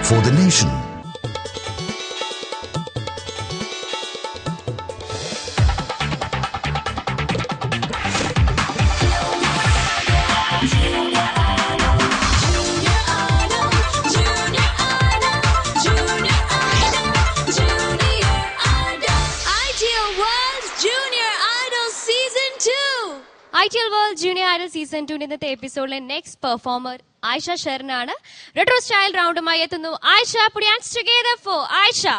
for the nation. ITL World Junior Idol Season 2 ഇന്നത്തെ എപ്പിസോഡിലെ next performer Ayisha ഷെറിനാണ്. Retro style റൗണ്ടുമായി എത്തുന്നു Ayisha. Put your hands together for Aisha.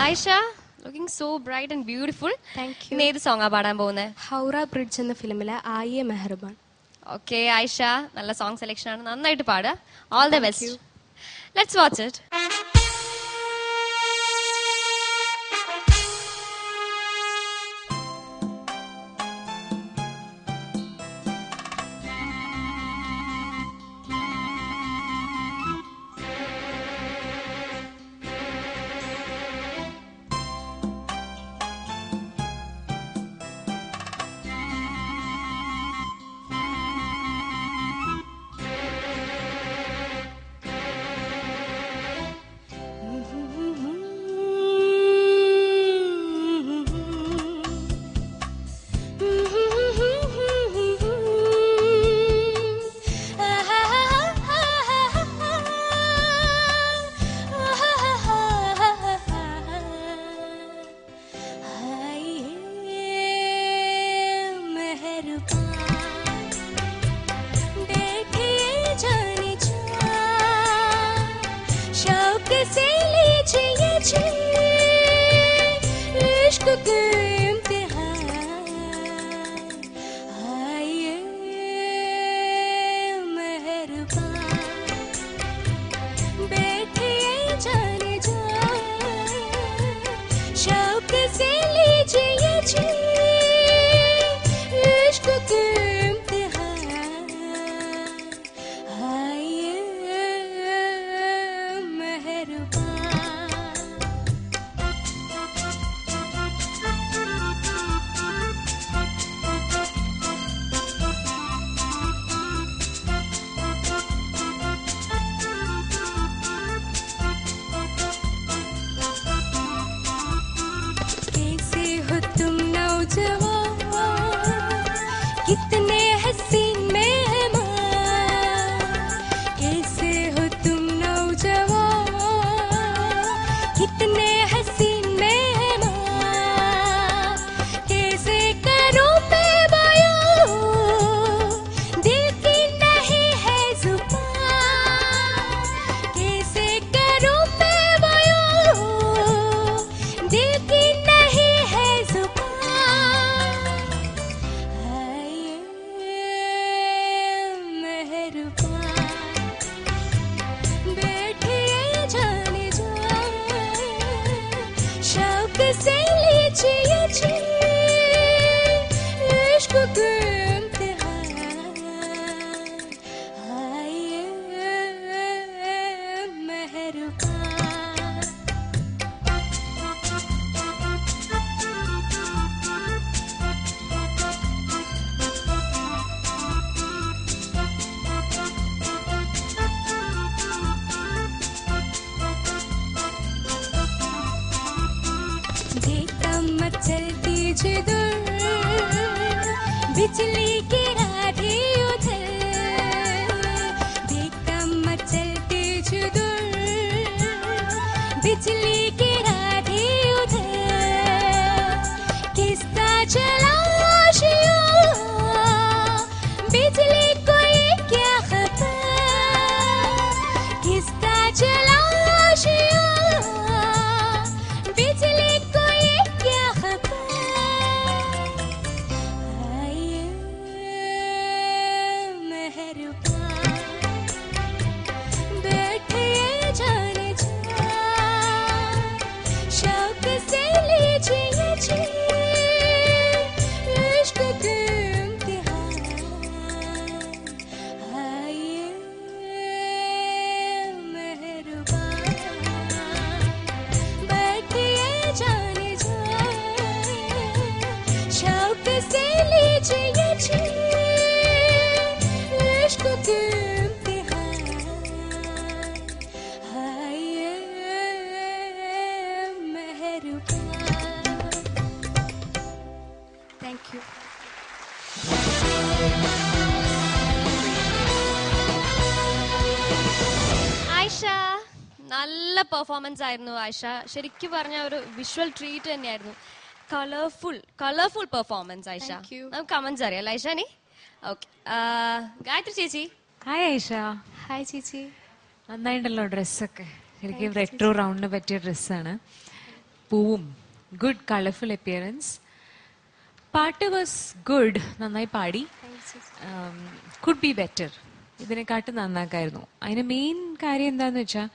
Aisha, looking so bright and beautiful. Thank you. ഇന്ന് ഏത് സോങ്ങാ പാടാൻ പോകുന്നത്? ഹൗറ ബ്രിഡ്ജ് എന്ന ഫിലിമിലെ ആയിയെ മെഹർബാൻ. ഓക്കെ ആയിഷ, നല്ല സോങ് സെലക്ഷൻ ആണ്, നന്നായിട്ട് പാടുക. All the best. Let's watch it. നല്ല പെർഫോമൻസ് ആയിരുന്നു ആയിഷ. ശരിക്കും പറഞ്ഞ ഒരു വിഷ്വൽ ട്രീറ്റ് തന്നെയായിരുന്നു. Colourful performance Aisha. നമുക്ക് കമന്റ്സ് അറിയാം ആയിഷ. നീ ഓക്കെ. ഗായത്രി ചേച്ചി. ഹായ് ഐഷ. ഹായ് ചേച്ചി. നന്നായിട്ടുണ്ടല്ലോ ഡ്രസ്സൊക്കെ. ശരിക്കും റെട്രോ റൗണ്ടിന് പറ്റിയ ഡ്രസ്സാണ്. പൂവും ഗുഡ് കളർഫുൾ അപ്പിയറൻസ്. പാട്ട് വാസ് ഗുഡ്, നന്നായി പാടി. കുഡ് ബി ബെറ്റർ, ഇതിനെക്കാട്ടും നന്നാക്കായിരുന്നു. അതിന് മെയിൻ കാര്യം എന്താന്ന് വെച്ചാൽ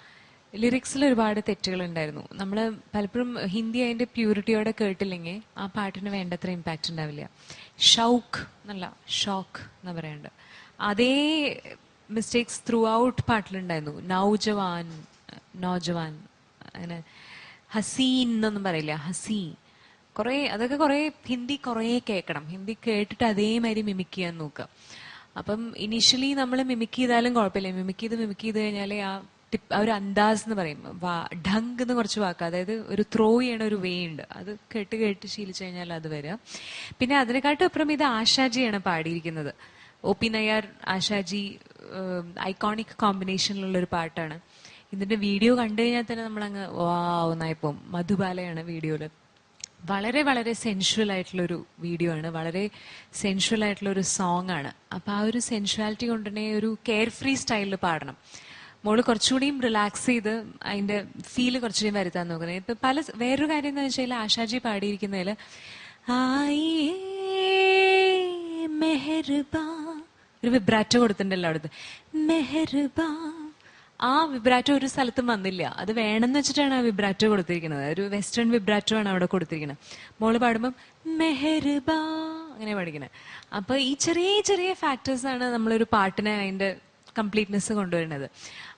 ലിറിക്സിൽ ഒരുപാട് തെറ്റുകൾ ഉണ്ടായിരുന്നു. നമ്മൾ പലപ്പോഴും ഹിന്ദി അതിന്റെ പ്യൂരിറ്റിയോടെ കേട്ടില്ലെങ്കിൽ ആ പാട്ടിന് വേണ്ടത്ര ഇമ്പാക്റ്റ് ഉണ്ടാവില്ല. ഷൗക്ക് എന്നല്ല ഷോക്ക് എന്ന് പറയുന്നുണ്ട്. അതേ മിസ്റ്റേക്സ് ത്രൂ ഔട്ട് പാട്ടിലുണ്ടായിരുന്നു. നൗജവാൻ അങ്ങനെ ഹസീൻ എന്നൊന്നും പറയില്ല, ഹസീ. അതൊക്കെ കുറെ ഹിന്ദി കുറെ കേൾക്കണം. ഹിന്ദി കേട്ടിട്ട് അതേമാതിരി മിമിക് ചെയ്യാൻ നോക്കുക. അപ്പം ഇനീഷ്യലി നമ്മൾ മിമിക് ചെയ്താലും കുഴപ്പമില്ല. മിമിക് ചെയ്ത് കഴിഞ്ഞാൽ ആ ഒരു അന്താസ് എന്ന് പറയും, ഢങ്ക് എന്ന് കുറച്ച് വാക്ക്, അതായത് ഒരു ത്രോ ചെയ്യണ ഒരു വേ ഉണ്ട്. അത് കേട്ട് ശീലിച്ചു കഴിഞ്ഞാൽ അത് വരിക. പിന്നെ അതിനെക്കാട്ടും അപ്പുറം ഇത് ആശാജിയാണ് പാടിയിരിക്കുന്നത്. OP നയ്യാർ ആശാജി ഐക്കോണിക് കോമ്പിനേഷനിലുള്ള ഒരു പാട്ടാണ്. ഇതിന്റെ വീഡിയോ കണ്ടു കഴിഞ്ഞാൽ തന്നെ നമ്മളങ്ങ് ഒന്നായിപ്പോവും. മധുബാലയാണ് വീഡിയോയില്. വളരെ വളരെ സെൻഷ്വൽ ആയിട്ടുള്ളൊരു വീഡിയോ ആണ്, വളരെ സെൻഷ്വൽ ആയിട്ടുള്ളൊരു സോങ് ആണ്. അപ്പൊ ആ ഒരു സെൻഷ്വാലിറ്റി കൊണ്ട് തന്നെ ഒരു കെയർ ഫ്രീ സ്റ്റൈലിൽ പാടണം. മോള് കുറച്ചുകൂടിയും റിലാക്സ് ചെയ്ത് അതിന്റെ ഫീല് കുറച്ചുകൂടിയും വരുത്താൻ നോക്കുന്നത്. ഇപ്പൊ വേറൊരു കാര്യം എന്താ വെച്ചാൽ ആശാജി പാടിയിരിക്കുന്നതിൽ മെഹർബാ ഒരു വിബ്രാറ്റോ കൊടുത്തിട്ടുണ്ടല്ലോ അവിടുത്തെ മെഹർബാ. ആ വിബ്രാറ്റോ ഒരു സ്ഥലത്തും വന്നില്ല. അത് വേണമെന്ന് വെച്ചിട്ടാണ് ആ വിബ്രാറ്റോ കൊടുത്തിരിക്കുന്നത്. ഒരു വെസ്റ്റേൺ വിബ്രാറ്റോ ആണ് അവിടെ കൊടുത്തിരിക്കുന്നത്. മോള് പാടുമ്പം മെഹർബാ അങ്ങനെ പഠിക്കുന്നത്. അപ്പൊ ഈ ചെറിയ ചെറിയ ഫാക്ടേഴ്സ് ആണ് നമ്മളൊരു പാട്ടിനെ അതിന്റെ കംപ്ലീറ്റ്നെസ് കൊണ്ടുവരുന്നത്.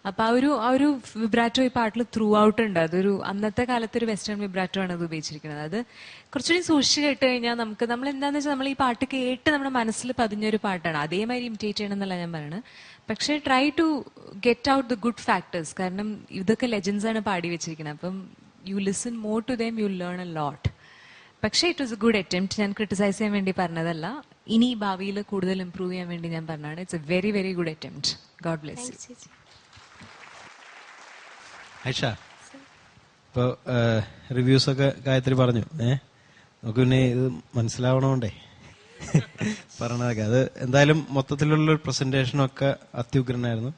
അപ്പൊ ആ ഒരു വിബ്രാറ്റോ ഈ പാട്ടിൽ ത്രൂ ഔട്ട് ഉണ്ട്. അതൊരു അന്നത്തെ കാലത്ത് ഒരു വെസ്റ്റേൺ വിബ്രാറ്റോ ആണ് അത് ഉപയോഗിച്ചിരിക്കുന്നത്. അത് കുറച്ചുകൂടി സൂക്ഷിച്ച് കേട്ട് കഴിഞ്ഞാൽ നമ്മൾ എന്താന്ന് വെച്ചാൽ നമ്മൾ ഈ പാട്ട് കേട്ട് നമ്മുടെ മനസ്സിൽ പതിഞ്ഞൊരു പാട്ടാണ്. അതേമാതിരി ഇമിറ്റേറ്റ് ചെയ്യണം എന്നല്ല ഞാൻ പറയുന്നത്. പക്ഷെ try to get out the good factors. കാരണം ഇതൊക്കെ ലെജൻസ് ആണ് പാടി വെച്ചിരിക്കുന്നത്. അപ്പം you listen more to them, you learn a lot. പക്ഷെ it was a good attempt. ഞാൻ ക്രിട്ടിസൈസ് ചെയ്യാൻ വേണ്ടി പറഞ്ഞതല്ല, ഇനി ഭാവിയിൽ കൂടുതൽ ഇംപ്രൂവ് ചെയ്യാൻ വേണ്ടി ഞാൻ പറഞ്ഞതാണ്. It's A very very good attempt. God bless you. Aisha, ഇപ്പൊ റിവ്യൂസ് ഒക്കെ ഗായത്രി പറഞ്ഞു. നമുക്ക് പിന്നെ ഇത് മനസ്സിലാവണോണ്ടേ പറഞ്ഞതൊക്കെ അത് എന്തായാലും മൊത്തത്തിലുള്ള ഒരു പ്രസന്റേഷനൊക്കെ അത്യുഗ്രനായിരുന്നു.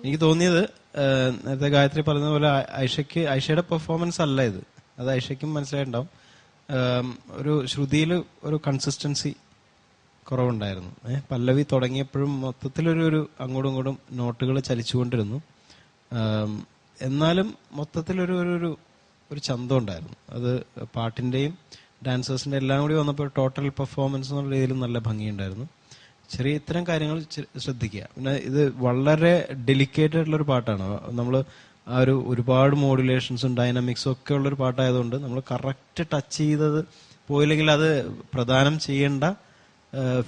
എനിക്ക് തോന്നിയത് നേരത്തെ ഗായത്രി പറഞ്ഞ പോലെ ഐഷയുടെ പെർഫോമൻസ് അല്ല ഇത്. അത് ഐഷയ്ക്കും മനസ്സിലായിട്ടുണ്ടാവും. ഒരു ശ്രുതിയിൽ ഒരു കൺസിസ്റ്റൻസി കുറവുണ്ടായിരുന്നു. പല്ലവി തുടങ്ങിയപ്പോഴും മൊത്തത്തിലൊരു അങ്ങോട്ടും ഇങ്ങോട്ടും നോട്ടുകൾ ചലിച്ചുകൊണ്ടിരുന്നു. എന്നാലും മൊത്തത്തിലൊരു ഒരു ചന്തം ഉണ്ടായിരുന്നു. അത് പാട്ടിന്റെയും ഡാൻസേഴ്സിന്റെ എല്ലാം കൂടി വന്നപ്പോൾ ടോട്ടൽ പെർഫോമൻസ് എന്നുള്ള രീതിയിൽ നല്ല ഭംഗിയുണ്ടായിരുന്നു. ചെറിയ ഇത്തരം കാര്യങ്ങൾ ശ്രദ്ധിക്കുക. പിന്നെ ഇത് വളരെ ഡെലിക്കേറ്റഡ് ആയിട്ടുള്ള ഒരു പാട്ടാണ്. നമ്മൾ ആ ഒരുപാട് മോഡുലേഷൻസും ഡൈനാമിക്സും ഒക്കെ ഉള്ളൊരു പാട്ടായതുകൊണ്ട് നമ്മൾ കറക്റ്റ് ടച്ച് ചെയ്തത് പോയില്ലെങ്കിൽ അത് പ്രദാനം ചെയ്യേണ്ട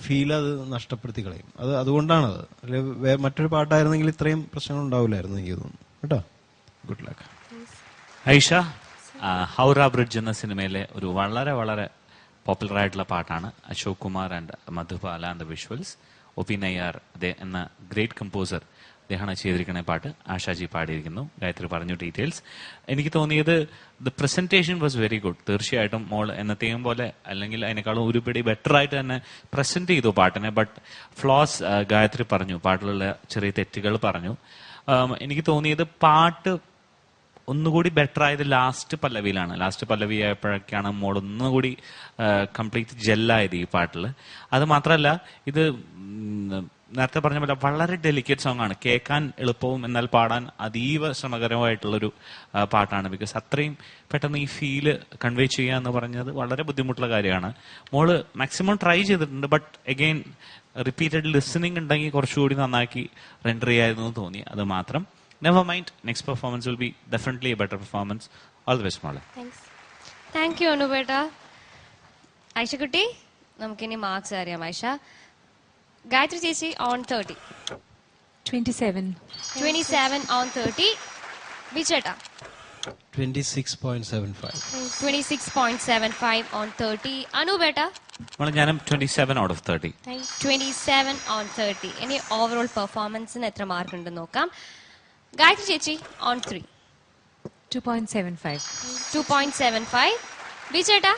ഫീൽ അത് നഷ്ടപ്പെടുത്തി കളയും. അതുകൊണ്ടാണത്. അല്ലെങ്കിൽ മറ്റൊരു പാട്ടായിരുന്നെങ്കിൽ ഇത്രയും പ്രശ്നങ്ങൾ ഉണ്ടാവില്ലായിരുന്നു എനിക്ക് തോന്നുന്നു കേട്ടോ. Good luck. Aisha, Howrah bridge എന്ന സിനിമയിലെ ഒരു വളരെ വളരെ പോപ്പുലർ ആയിട്ടുള്ള പാട്ടാണ്. Ashok Kumar and Madhubala and the visuals. OP Nayyar എന്ന ഗ്രേറ്റ് കമ്പോസർ, അദ്ദേഹമാണ് ചെയ്തിരിക്കുന്ന പാട്ട്. ആശാജി പാടിയിരിക്കുന്നു. ഗായത്രി പറഞ്ഞു ഡീറ്റെയിൽസ്. എനിക്ക് തോന്നിയത് the presentation was very good. തീർച്ചയായിട്ടും മോൾ എന്നത്തെയും പോലെ അല്ലെങ്കിൽ അതിനേക്കാളും ഒരുപടി ബെറ്റർ ആയിട്ട് തന്നെ പ്രസന്റ് ചെയ്തു പാട്ടിനെ. ബട്ട് ഫ്ലോസ് ഗായത്രി പറഞ്ഞു, പാട്ടിലുള്ള ചെറിയ തെറ്റുകൾ പറഞ്ഞു. എനിക്ക് തോന്നിയത് പാട്ട് ഒന്നുകൂടി ബെറ്റർ ആയത് ലാസ്റ്റ് പല്ലവിയിലാണ്. ലാസ്റ്റ് പല്ലവി ആയപ്പോഴൊക്കെയാണ് മോൾ ഒന്നുകൂടി കംപ്ലീറ്റ് ജെല്ലായത് ഈ പാട്ടിൽ. അത് മാത്രമല്ല, ഇത് നേരത്തെ പറഞ്ഞ പോലെ വളരെ ഡെലിക്കേറ്റ് സോങ് ആണ്. കേൾക്കാൻ എളുപ്പവും എന്നാൽ പാടാൻ അതീവ ശ്രമകരമായിട്ടുള്ളൊരു പാട്ടാണ്. ബിക്കോസ് അത്രയും പെട്ടെന്ന് ഈ ഫീല് കൺവേ ചെയ്യുക എന്ന് പറഞ്ഞത് വളരെ ബുദ്ധിമുട്ടുള്ള കാര്യമാണ്. മോള് മാക്സിമം ട്രൈ ചെയ്തിട്ടുണ്ട്. ബട്ട് അഗെയിൻ റിപ്പീറ്റഡ് ലിസണിങ് ഉണ്ടെങ്കിൽ കുറച്ചുകൂടി നന്നാക്കി റെൻഡർ ചെയ്യായിരുന്നു തോന്നി. അത് മാത്രം. Never mind, next performance will be definitely a better performance. All the best, Mala. Thank you, Anubeta. Aisha Kutti, നമുക്കിനി മാർക്സ് അറിയാം. ഐഷ. ഗായത്രി ചേച്ചി on 30. 27 on 30. വിചേട്ടാ 26.75. 26.75 on 30. Anubeta. ഞാനും 27 out of 30. 27 on 30. ഇനി ഓവറോൾ പെർഫോമൻസിന് എത്ര മാർക്ക് ഉണ്ടെന്ന് നോക്കാം. ഗായത്രി ചേച്ചി on 3. 2.75. 2.75. ബിചേട്ടാ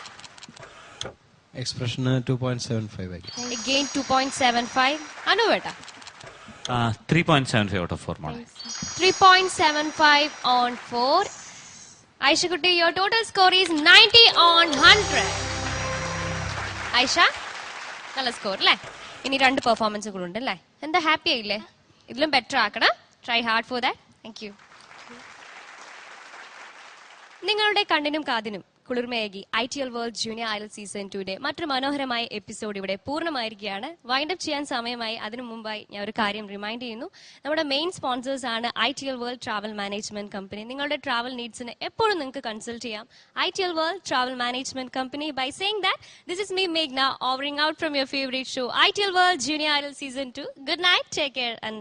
എക്സ്പ്രഷന് 2.75 ആക്കി. again 2.75. അനുവേട്ടാ 3.75 out of 4 മോളെ. 3.75 on 4. Aisha-kutti, your total score is 90 on 100. Aisha നല്ല സ്കോർ അല്ലേ? ഇനി 2 പെർഫോമൻസുകൾ ഉണ്ട് അല്ലേ? എന്താ ഹാപ്പി ആയില്ലേ? ഇതിലും ബെറ്റർ ആക്കണം. Try hard for that. Thank you. നിങ്ങളുടെ കണ്ണിനും കാതിനും കുളിർമയേകി ITL world junior idol season 2യുടെ മറ്റൊരു മനോഹരമായ എപ്പിസോഡ് ഇവിടെ പൂർണ്ണമായിരിക്കുകയാണ്. വൈൻഡ് അപ്പ് ചെയ്യാൻ സമയമായി. അതിനു മുമ്പായി ഞാൻ ഒരു കാര്യം റിമൈൻഡ് ചെയ്യുന്നു. നമ്മുടെ മെയിൻ സ്പോൺസേഴ്സ് ആണ് ITL world travel management company. നിങ്ങളുടെ ട്രാവൽ നീഡ്സിന് എപ്പോഴും നിങ്ങൾക്ക് കൺസൾട്ട് ചെയ്യാം ITL world travel management company by saying that this is me മേഘ്ന hovering out from your favourite show ITL world junior idol season 2. Good night, take care and